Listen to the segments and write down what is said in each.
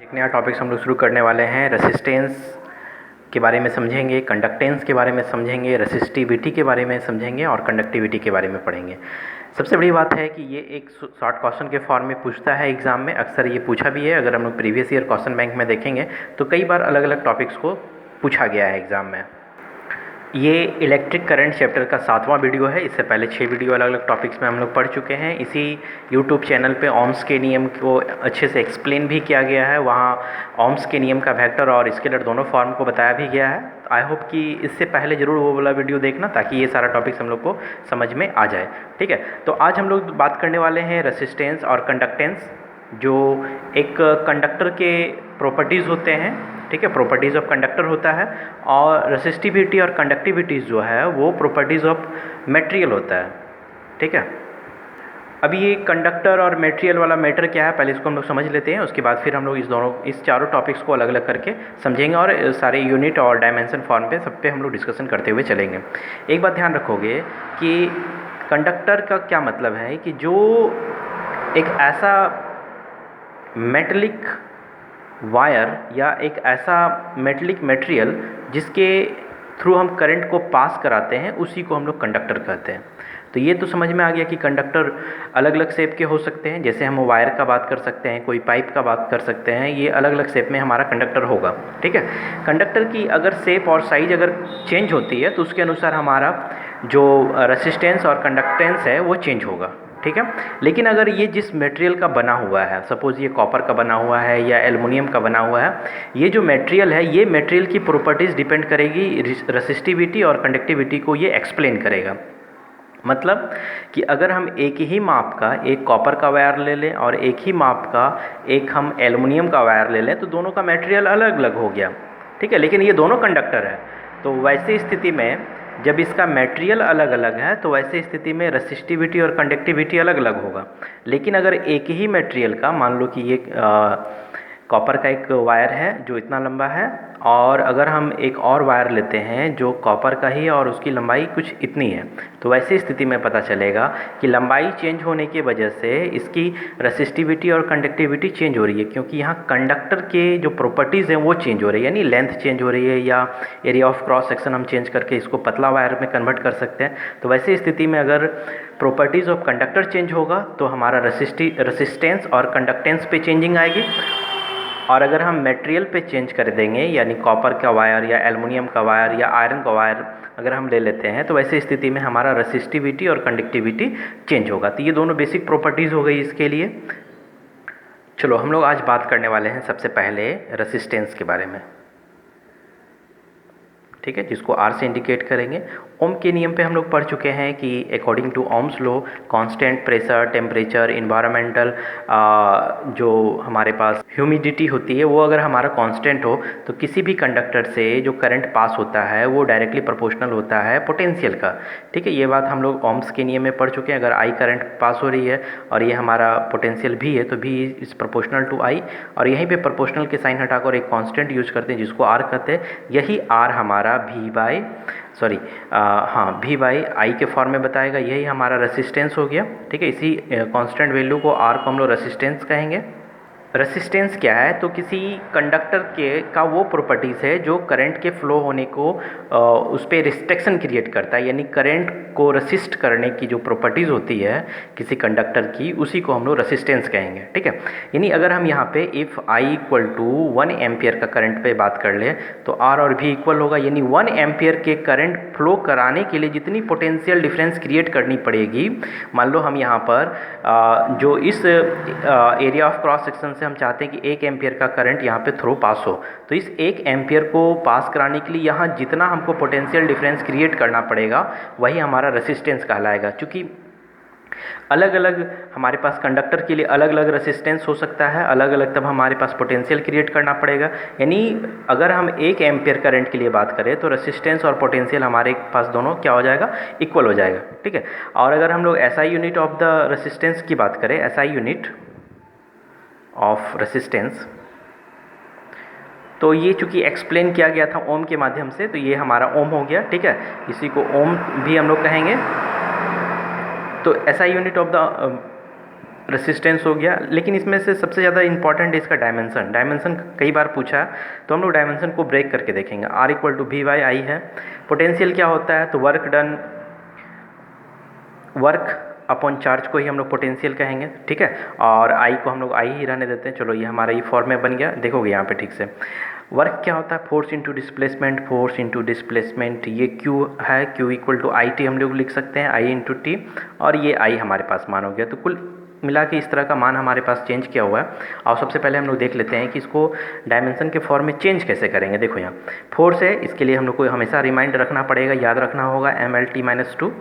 एक नया टॉपिक्स हम लोग शुरू करने वाले हैं। रेसिस्टेंस के बारे में समझेंगे, कंडक्टेंस के बारे में समझेंगे, रेसिस्टिविटी के बारे में समझेंगे और कंडक्टिविटी के बारे में पढ़ेंगे। सबसे बड़ी बात है कि ये एक शॉर्ट क्वेश्चन के फॉर्म में पूछता है एग्ज़ाम में, अक्सर ये पूछा भी है। अगर हम लोग प्रीवियस ईयर क्वेश्चन बैंक में देखेंगे तो कई बार अलग अलग टॉपिक्स को पूछा गया है एग्ज़ाम में। ये इलेक्ट्रिक करंट चैप्टर का 7वां वीडियो है। इससे पहले 6 वीडियो अलग अलग टॉपिक्स में हम लोग पढ़ चुके हैं। इसी यूट्यूब चैनल पे ओम्स के नियम को अच्छे से एक्सप्लेन भी किया गया है। वहाँ ओम्स के नियम का वेक्टर और स्केलर दोनों फॉर्म को बताया भी गया है। आई होप कि इससे पहले ज़रूर वो वाला वीडियो देखना, ताकि ये सारा टॉपिक्स हम लोग को समझ में आ जाए। ठीक है, तो आज हम लोग बात करने वाले हैं रेसिस्टेंस और कंडक्टेंस, जो एक कंडक्टर के प्रॉपर्टीज़ होते हैं। ठीक है, प्रॉपर्टीज़ ऑफ कंडक्टर होता है, और रेसिस्टिविटी और कंडक्टिविटीज़ जो है वो प्रॉपर्टीज़ ऑफ मटेरियल होता है। ठीक है, अभी ये कंडक्टर और मटेरियल वाला मैटर क्या है पहले इसको हम लोग समझ लेते हैं। उसके बाद फिर हम लोग इस चारों टॉपिक्स को अलग अलग करके समझेंगे और सारे यूनिट और डायमेंशन फॉर्म पे सब पे हम लोग डिस्कशन करते हुए चलेंगे। एक बात ध्यान रखोगे कि कंडक्टर का क्या मतलब है कि जो एक ऐसा मेटलिक वायर या एक ऐसा मेटलिक मटेरियल जिसके थ्रू हम करंट को पास कराते हैं, उसी को हम लोग कंडक्टर कहते हैं। तो ये तो समझ में आ गया कि कंडक्टर अलग अलग शेप के हो सकते हैं। जैसे हम वायर का बात कर सकते हैं, कोई पाइप का बात कर सकते हैं, ये अलग अलग शेप में हमारा कंडक्टर होगा। ठीक है, कंडक्टर की अगर शेप और साइज अगर चेंज होती है तो उसके अनुसार हमारा जो रेसिस्टेंस और कंडक्टेंस है वो चेंज होगा। ठीक है, लेकिन अगर ये जिस मटेरियल का बना हुआ है, सपोज़ ये कॉपर का बना हुआ है या एल्युमिनियम का बना हुआ है, ये जो मटेरियल है, ये मटेरियल की प्रॉपर्टीज़ डिपेंड करेगी रेसिस्टिविटी और कंडक्टिविटी को ये एक्सप्लेन करेगा। मतलब कि अगर हम एक ही माप का एक कॉपर का वायर ले लें और एक ही माप का एक हम एल्युमिनियम का वायर ले लें, तो दोनों का मटेरियल अलग अलग हो गया। ठीक है, लेकिन ये दोनों कंडक्टर है। तो वैसे स्थिति में जब इसका मटेरियल अलग अलग है, तो वैसे स्थिति में रेसिस्टिविटी और कंडक्टिविटी अलग अलग होगा। लेकिन अगर एक ही मटेरियल का, मान लो कि ये कॉपर का एक वायर है जो इतना लंबा है, और अगर हम एक और वायर लेते हैं जो कॉपर का ही है और उसकी लंबाई कुछ इतनी है, तो वैसी स्थिति में पता चलेगा कि लंबाई चेंज होने की वजह से इसकी रेसिस्टिविटी और कंडक्टिविटी चेंज हो रही है, क्योंकि यहाँ कंडक्टर के जो प्रॉपर्टीज़ हैं वो चेंज हो रही है। यानी लेंथ चेंज हो रही है, या एरिया ऑफ क्रॉस सेक्शन हम चेंज करके इसको पतला वायर में कन्वर्ट कर सकते हैं। तो वैसी स्थिति में अगर प्रॉपर्टीज़ ऑफ कंडक्टर चेंज होगा तो हमारा रेसिस्टेंस और कंडक्टेंस पे चेंजिंग आएगी। और अगर हम मटेरियल पे चेंज कर देंगे, यानी कॉपर का वायर या एल्युमिनियम का वायर या आयरन का वायर अगर हम ले लेते हैं, तो वैसे स्थिति में हमारा रेसिस्टिविटी और कंडक्टिविटी चेंज होगा। तो ये दोनों बेसिक प्रॉपर्टीज़ हो गई इसके लिए। चलो हम लोग आज बात करने वाले हैं सबसे पहले रेसिस्टेंस के बारे में। ठीक है, जिसको आर से इंडिकेट करेंगे। ओम के नियम पे हम लोग पढ़ चुके हैं कि according to Ohm's law, constant pressure, temperature, environmental जो हमारे पास ह्यूमिडिटी होती है, वो अगर हमारा कांस्टेंट हो तो किसी भी कंडक्टर से जो करंट पास होता है वो डायरेक्टली प्रोपोर्शनल होता है पोटेंशियल का। ठीक है, ये बात हम लोग ओम्स के नियम में पढ़ चुके हैं। अगर आई करंट पास हो रही है और ये हमारा पोटेंशियल भी है, तो भी इज़ प्रोपोर्शनल टू आई, और यहीं पे प्रोपोर्शनल के साइन हटाकर एक कांस्टेंट यूज करते हैं जिसको आर कहते हैं। यही आर हमारा वी बाई आई के फॉर्म में बताएगा। यही हमारा रेसिस्टेंस हो गया। ठीक है, इसी कांस्टेंट वैल्यू को आर को हम लोग रेसिस्टेंस कहेंगे। रेसिस्टेंस क्या है? तो किसी कंडक्टर के का वो प्रॉपर्टीज़ है जो करंट के फ्लो होने को उस पर रिस्ट्रिक्शन क्रिएट करता है, यानी करंट को रेसिस्ट करने की जो प्रॉपर्टीज़ होती है किसी कंडक्टर की, उसी को हम लोग रेसिस्टेंस कहेंगे। ठीक है, यानी अगर हम यहाँ पे if I equal to 1 ampere का करंट पे बात कर ले, तो आर और भी इक्वल होगा। यानी 1 एम्पियर के करंट फ्लो कराने के लिए जितनी पोटेंशियल डिफरेंस क्रिएट करनी पड़ेगी, मान लो हम यहाँ पर जो इस एरिया ऑफ क्रॉस सेक्शन से हम चाहते हैं कि 1 एम्पियर का करंट यहाँ पे थ्रू पास हो, तो इस 1 एम्पियर को पास कराने के लिए यहाँ जितना हमको पोटेंशियल डिफरेंस क्रिएट करना पड़ेगा वही हमारा रेसिस्टेंस कहलाएगा। चूँकि अलग अलग हमारे पास कंडक्टर के लिए अलग अलग रेसिस्टेंस हो सकता है, अलग अलग तब हमारे पास पोटेंशियल क्रिएट करना पड़ेगा। यानी अगर हम 1 एम्पियर करंट के लिए बात करें तो रेसिस्टेंस और पोटेंशियल हमारे पास दोनों क्या हो जाएगा? इक्वल हो जाएगा। ठीक है, और अगर हम लोग SI unit of the resistance की बात करें, एसआई यूनिट ऑफ रेसिस्टेंस, तो ये चूँकि एक्सप्लेन किया गया था ओम के माध्यम से, तो ये हमारा ओम हो गया। ठीक है, इसी को ओम भी हम लोग कहेंगे। तो SI unit of the resistance हो गया, लेकिन इसमें से सबसे ज़्यादा इंपॉर्टेंट है इसका डायमेंसन। डायमेंसन कई बार पूछा है, तो हम लोग डायमेंसन को ब्रेक करके देखेंगे। R equal to V by I है। पोटेंशियल क्या होता है, तो work done, work upon charge को ही हम लोग पोटेंशियल कहेंगे, ठीक है। और आई को हम लोग आई ही रहने देते हैं। चलो ये हमारा ये फॉर्म में बन गया, देखोगे यहाँ पे ठीक से। वर्क क्या होता है, force into displacement, force into displacement, ये क्यू है, Q equal to I T हम लोग लिख सकते हैं, आई इंटू टी, और ये आई हमारे पास मान हो गया। तो कुल मिला के इस तरह का मान हमारे पास चेंज किया हुआ है। और सबसे पहले हम लोग देख लेते हैं कि इसको डायमेंशन के फॉर्म में चेंज कैसे करेंगे। देखो यहाँ फोर्स है, इसके लिए हम लोग को हमेशा रिमाइंड रखना पड़ेगा, याद रखना होगा M L T minus two.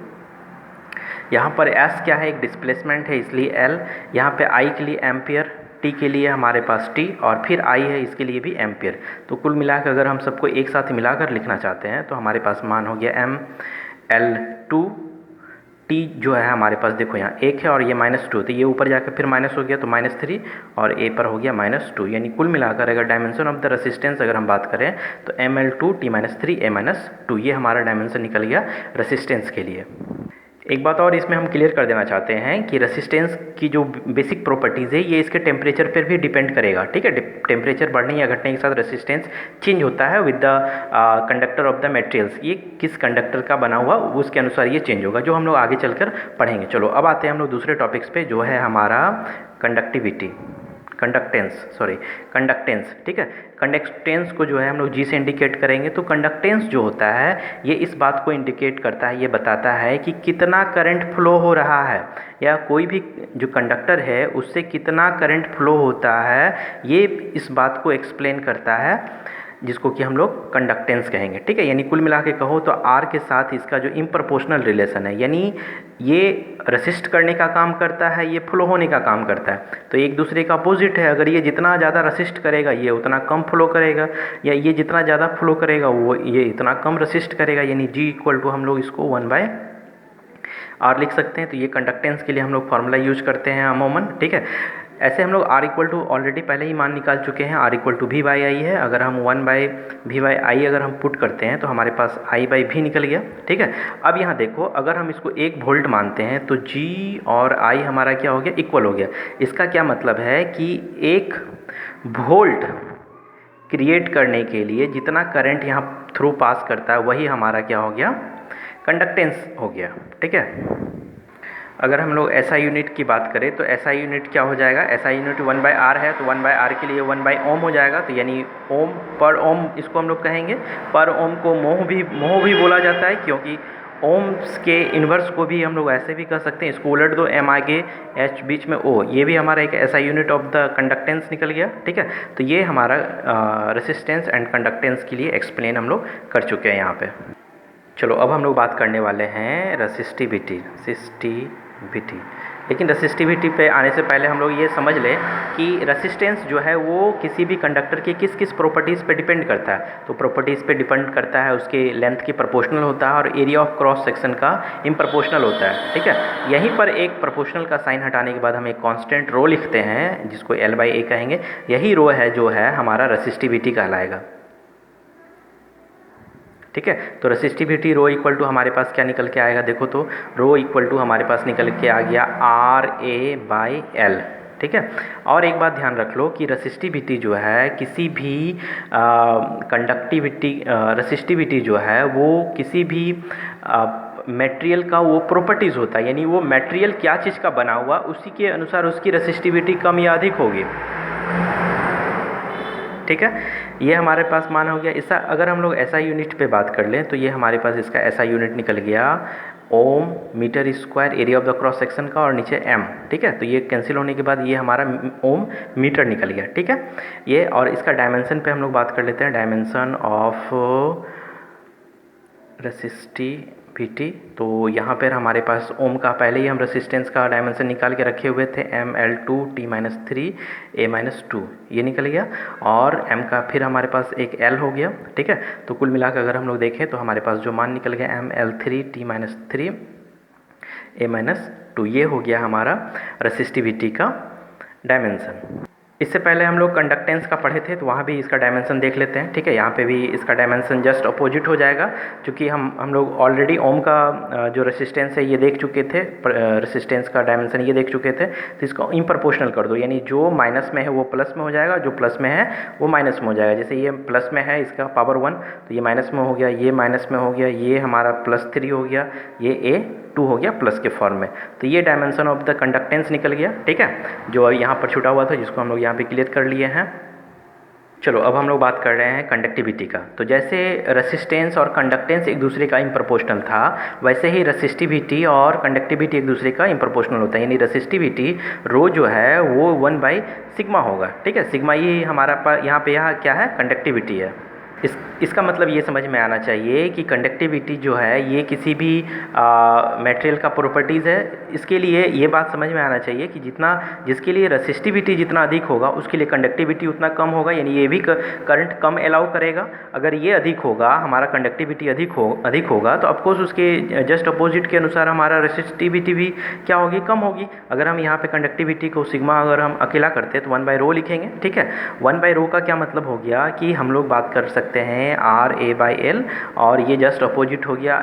यहाँ पर एस क्या है, एक डिस्प्लेसमेंट है इसलिए एल, यहाँ पे आई के लिए एम्पियर, टी के लिए हमारे पास टी, और फिर आई है इसके लिए भी एम्पियर। तो कुल मिलाकर अगर हम सबको एक साथ मिलाकर लिखना चाहते हैं तो हमारे पास मान हो गया एम एल टू, टी जो है हमारे पास देखो यहाँ एक है और ये माइनस टू, तो ये ऊपर जाकर फिर माइनस हो गया तो माइनस थ्री, और ए पर हो गया माइनस टू। यानी कुल मिलाकर अगर डायमेंशन ऑफ द रेसिस्टेंस अगर हम बात करें तो M L two T minus three A minus two, ये हमारा डायमेंशन निकल गया रेसिस्टेंस के लिए। एक बात और इसमें हम क्लियर कर देना चाहते हैं कि रेसिस्टेंस की जो बेसिक प्रॉपर्टीज़ है ये इसके टेम्परेचर पर भी डिपेंड करेगा, ठीक है। टेम्परेचर बढ़ने या घटने के साथ रेसिस्टेंस चेंज होता है with the conductor of the materials. ये किस कंडक्टर का बना हुआ उसके अनुसार ये चेंज होगा, जो हम लोग आगे चलकर पढ़ेंगे। चलो अब आते हैं हम लोग दूसरे टॉपिक्स पे, जो है हमारा कंडक्टिविटी, कंडक्टेंस, ठीक है। कंडक्टेंस को जो है हम लोग जी से इंडिकेट करेंगे। तो कंडक्टेंस जो होता है ये इस बात को इंडिकेट करता है, ये बताता है कि कितना करंट फ्लो हो रहा है, या कोई भी जो कंडक्टर है उससे कितना करंट फ्लो होता है, ये इस बात को एक्सप्लेन करता है, जिसको कि हम लोग कंडक्टेंस कहेंगे, ठीक है। यानी कुल मिला के कहो तो आर के साथ इसका जो इम्प्रपोर्शनल रिलेशन है, यानी ये रेसिस्ट करने का काम करता है, ये फ्लो होने का काम करता है, तो एक दूसरे का अपोजिट है। अगर ये जितना ज़्यादा रेसिस्ट करेगा ये उतना कम फ्लो करेगा, या ये जितना ज़्यादा फ्लो करेगा वो ये इतना कम रेसिस्ट करेगा। यानी जी इक्वल टू हम लोग इसको 1/r लिख सकते हैं। तो ये कंडक्टेंस के लिए हम लोग फार्मूला यूज करते हैं अमूमन, ठीक है। ऐसे हम लोग R इक्वल टू ऑलरेडी पहले ही मान निकाल चुके हैं, R equal to V by I है। अगर हम 1/v/i अगर हम पुट करते हैं तो हमारे पास I/v निकल गया, ठीक है। अब यहाँ देखो, अगर हम इसको 1 वोल्ट मानते हैं तो G और I हमारा क्या हो गया, इक्वल हो गया। इसका क्या मतलब है कि 1 वोल्ट क्रिएट करने के लिए जितना करंट यहाँ थ्रू पास करता है वही हमारा क्या हो गया, कंडक्टेंस हो गया, ठीक है। अगर हम लोग SI यूनिट की बात करें तो SI यूनिट क्या हो जाएगा, SI यूनिट 1/r है, तो 1/r के लिए 1/ओम हो जाएगा। तो यानी ओम पर ओम इसको हम लोग कहेंगे। पर ओम को मोह भी बोला जाता है, क्योंकि ओम्स के इन्वर्स को भी हम लोग ऐसे भी कह सकते हैं। इसको उलट दो, M आगे H बीच में O, ये भी हमारा एक SI unit of the conductance निकल गया, ठीक है। तो ये हमारा रेसिस्टेंस एंड कंडक्टेंस के लिए एक्सप्लेन हम लोग कर चुके हैं यहाँ पे। चलो अब हम लोग बात करने वाले हैं रेसिस्टिविटी। लेकिन रेसिस्टिविटी पे आने से पहले हम लोग ये समझ लें कि रेसिस्टेंस जो है वो किसी भी कंडक्टर की किस किस प्रॉपर्टीज़ पे डिपेंड करता है। तो प्रॉपर्टीज़ पे डिपेंड करता है, उसके लेंथ की प्रोपोर्शनल होता है और एरिया ऑफ क्रॉस सेक्शन का इम्प्रोपोर्शनल होता है, ठीक है। यहीं पर एक प्रोपोर्शनल का साइन हटाने के बाद हम एक कांस्टेंट रो लिखते हैं जिसको L/A कहेंगे। यही रो है जो है हमारा रेसिस्टिविटी कहलाएगा, ठीक है। तो रेसिस्टिविटी रो इक्वल टू हमारे पास क्या निकल के आएगा, देखो तो रो इक्वल टू हमारे पास निकल के आ गया RA/L, ठीक है। और एक बात ध्यान रख लो कि रेसिस्टिविटी जो है किसी भी रेसिस्टिविटी जो है वो किसी भी मटेरियल का वो प्रॉपर्टीज़ होता है, यानी वो मटेरियल क्या चीज़ का बना हुआ उसी के अनुसार उसकी रेसिस्टिविटी कम या अधिक होगी, ठीक है। ये हमारे पास मान हो गया। ऐसा अगर हम लोग SI यूनिट पे बात कर लें तो ये हमारे पास इसका SI यूनिट निकल गया ohm metre square area of the cross section का, और नीचे M, ठीक है। तो ये कैंसिल होने के बाद ये हमारा ओम मीटर निकल गया, ठीक है। ये और इसका डायमेंशन पे हम लोग बात कर लेते हैं, डायमेंशन ऑफ रेसिस्टिविटी। तो यहाँ पर हमारे पास ओम का पहले ही हम रेसिस्टेंस का डायमेंशन निकाल के रखे हुए थे, ML2T-3 A-2 ये निकल गया, और M का फिर हमारे पास एक L हो गया, ठीक है। तो कुल मिलाकर अगर हम लोग देखें तो हमारे पास जो मान निकल गया ML3T-3 A-2, ये हो गया हमारा रेसिस्टिविटी का डायमेंशन। इससे पहले हम लोग कंडक्टेंस का पढ़े थे, तो वहाँ भी इसका डायमेंशन देख लेते हैं। ठीक है, यहाँ पे भी इसका डायमेंशन जस्ट अपोजिट हो जाएगा, क्योंकि हम लोग ऑलरेडी ओम का जो रेसिस्टेंस है ये देख चुके थे, रेसिस्टेंस का डायमेंशन ये देख चुके थे। तो इसको इम्प्रपोर्शनल कर दो, यानी जो माइनस में है वो प्लस में हो जाएगा, जो प्लस में है वो माइनस में हो जाएगा। जैसे ये प्लस में है, इसका पावर 1, तो ये माइनस में हो गया, ये माइनस में हो गया, ये हमारा +3 हो गया, ये A2 हो गया प्लस के फॉर्म में। तो ये डायमेंशन ऑफ द कंडक्टेंस निकल गया। ठीक है, जो यहाँ पर छूटा हुआ था जिसको हम लोग यहाँ पे क्लियर कर लिए हैं। चलो अब हम लोग बात कर रहे हैं कंडक्टिविटी का। तो जैसे रेसिस्टेंस और कंडक्टेंस एक दूसरे का इम्प्रपोर्शनल था, वैसे ही रेसिस्टिविटी और कंडक्टिविटी एक दूसरे का इम्प्रपोर्शनल होता है। यानी रेसिस्टिविटी रो जो है वो 1/सिग्मा होगा। ठीक है, सिग्मा ये हमारा यहाँ पे क्या है, कंडक्टिविटी है। इसका मतलब ये समझ में आना चाहिए कि कंडक्टिविटी जो है ये किसी भी मटेरियल का प्रॉपर्टीज़ है। इसके लिए ये बात समझ में आना चाहिए कि जिसके लिए रेसिस्टिविटी जितना अधिक होगा उसके लिए कंडक्टिविटी उतना कम होगा। यानी ये भी करंट कम अलाउ करेगा। अगर ये अधिक होगा, हमारा कंडक्टिविटी अधिक होगा, तो ऑफकोर्स उसके जस्ट अपोजिट के अनुसार हमारा रेसिस्टिविटी भी क्या होगी, कम होगी। अगर हम यहाँ पे कंडक्टिविटी को सिग्मा अगर हम अकेला करते हैं तो 1/ρ लिखेंगे। ठीक है, 1/ρ का क्या मतलब हो गया कि हम लोग बात कर सकते हैं RA/L, और ये जस्ट अपोजिट हो गया,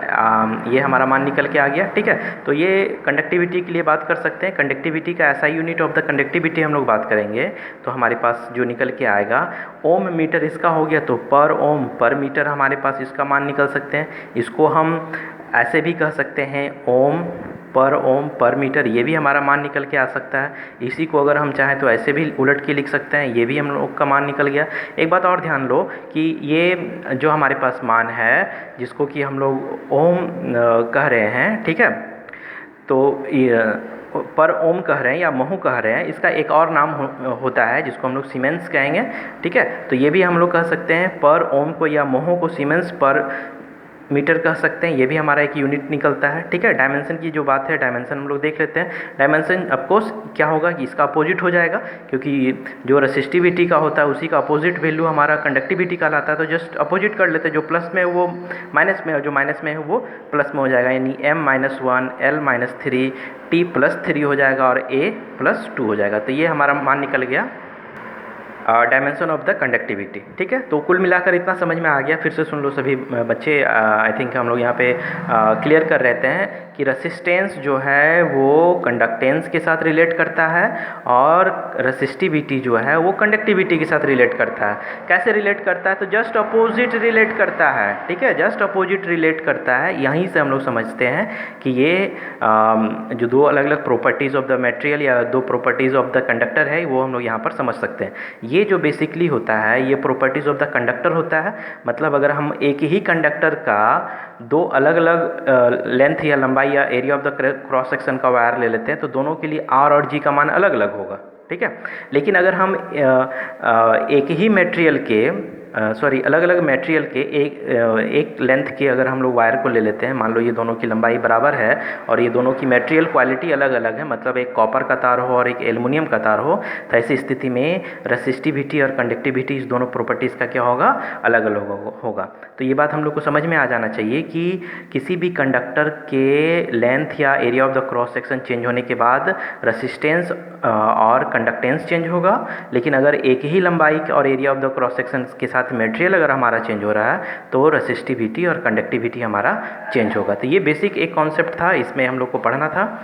ये हमारा मान निकल के आ गया। ठीक है, तो ये कंडक्टिविटी के लिए बात कर सकते हैं। कंडक्टिविटी का ऐसा यूनिट ऑफ द कंडक्टिविटी हम लोग बात करेंगे तो हमारे पास जो निकल के आएगा, ओम मीटर इसका हो गया, तो पर ओम पर मीटर हमारे पास इसका मान निकल सकते हैं। इसको हम ऐसे भी कह सकते हैं ओम पर मीटर, ये भी हमारा मान निकल के आ सकता है। इसी को अगर हम चाहें तो ऐसे भी उलट के लिख सकते हैं, ये भी हम लोग का मान निकल गया। एक बात और ध्यान लो कि ये जो हमारे पास मान है जिसको कि हम लोग ओम कह रहे हैं, ठीक है, तो पर ओम कह रहे हैं या महू कह रहे हैं, इसका एक और नाम होता है जिसको हम लोग सीमेंस कहेंगे। ठीक है, तो ये भी हम लोग कह सकते हैं पर ओम को या महू को सीमेंस पर मीटर कह सकते हैं। ये भी हमारा एक यूनिट निकलता है। ठीक है, डायमेंशन की जो बात है, डायमेंशन हम लोग देख लेते हैं। डायमेंशन ऑफकोर्स क्या होगा कि इसका अपोजिट हो जाएगा, क्योंकि जो रेसिस्टिविटी का होता है उसी का अपोजिट वैल्यू हमारा कंडक्टिविटी का लाता है। तो जस्ट अपोजिट कर लेते हैं, जो प्लस में है वो माइनस में, और जो माइनस में है वो प्लस में हो जाएगा। यानी M-1 L-3 T+3 हो जाएगा और A+2 हो जाएगा। तो ये हमारा मान निकल गया डायमेंशन ऑफ द कंडक्टिविटी। ठीक है, तो कुल मिलाकर इतना समझ में आ गया। फिर से सुन लो सभी बच्चे, आई थिंक हम लोग यहाँ पे क्लियर कर रहते हैं कि रेसिस्टेंस जो है वो कंडक्टेंस के साथ रिलेट करता है और रेसिस्टिविटी जो है वो कंडक्टिविटी के साथ रिलेट करता है। कैसे रिलेट करता है, तो जस्ट अपोजिट रिलेट करता है। ठीक है, जस्ट अपोजिट रिलेट करता है। यहीं से हम लोग समझते हैं कि ये जो दो अलग अलग प्रॉपर्टीज़ ऑफ द मटेरियल या दो प्रॉपर्टीज़ ऑफ द कंडक्टर है वो हम लोग यहाँ पर समझ सकते हैं। ये जो बेसिकली होता है ये प्रॉपर्टीज़ ऑफ द कंडक्टर होता है। मतलब अगर हम एक ही कंडक्टर का दो अलग अलग लेंथ या लंबाई या area of the cross section का वायर ले लेते हैं तो दोनों के लिए R और G का मान अलग अलग होगा। ठीक है, लेकिन अगर हम एक ही मटेरियल के अलग अलग मटेरियल के एक लेंथ के अगर हम लोग वायर को ले लेते हैं, मान लो ये दोनों की लंबाई बराबर है और ये दोनों की मटेरियल क्वालिटी अलग अलग है, मतलब एक कॉपर का तार हो और एक एल्युमिनियम का तार हो, तो ऐसी स्थिति में रेसिस्टिविटी और कंडक्टिविटी इस दोनों प्रॉपर्टीज़ का क्या होगा, अलग अलग होगा। तो ये बात हम लोग को समझ में आ जाना चाहिए कि किसी भी कंडक्टर के लेंथ या area of the cross section change होने के बाद रेसिस्टेंस और कंडक्टेंस चेंज होगा, लेकिन अगर एक ही लंबाई और area of the cross section के साथ मटेरियल अगर हमारा चेंज हो रहा है तो रेसिस्टिविटी और कंडक्टिविटी हमारा चेंज होगा। तो ये बेसिक एक कॉन्सेप्ट था, इसमें हम लोग को पढ़ना था।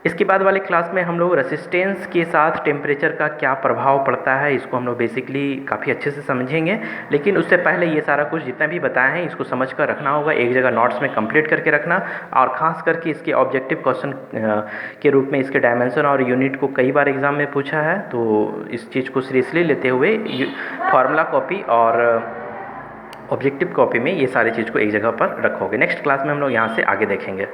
इसके बाद वाले क्लास में हम लोग रेसिस्टेंस के साथ टेम्परेचर का क्या प्रभाव पड़ता है इसको हम लोग बेसिकली काफ़ी अच्छे से समझेंगे। लेकिन उससे पहले ये सारा कुछ जितना भी बताया है इसको समझ कर रखना होगा, एक जगह नोट्स में कंप्लीट करके रखना, और ख़ास करके इसके ऑब्जेक्टिव क्वेश्चन के रूप में इसके डायमेंशन और यूनिट को कई बार एग्जाम में पूछा है। तो इस चीज़ को सीरियसली लेते हुए फार्मूला कॉपी और ऑब्जेक्टिव कॉपी में ये सारी चीज़ को एक जगह पर रखोगे। नेक्स्ट क्लास में हम लोग यहाँ से आगे देखेंगे।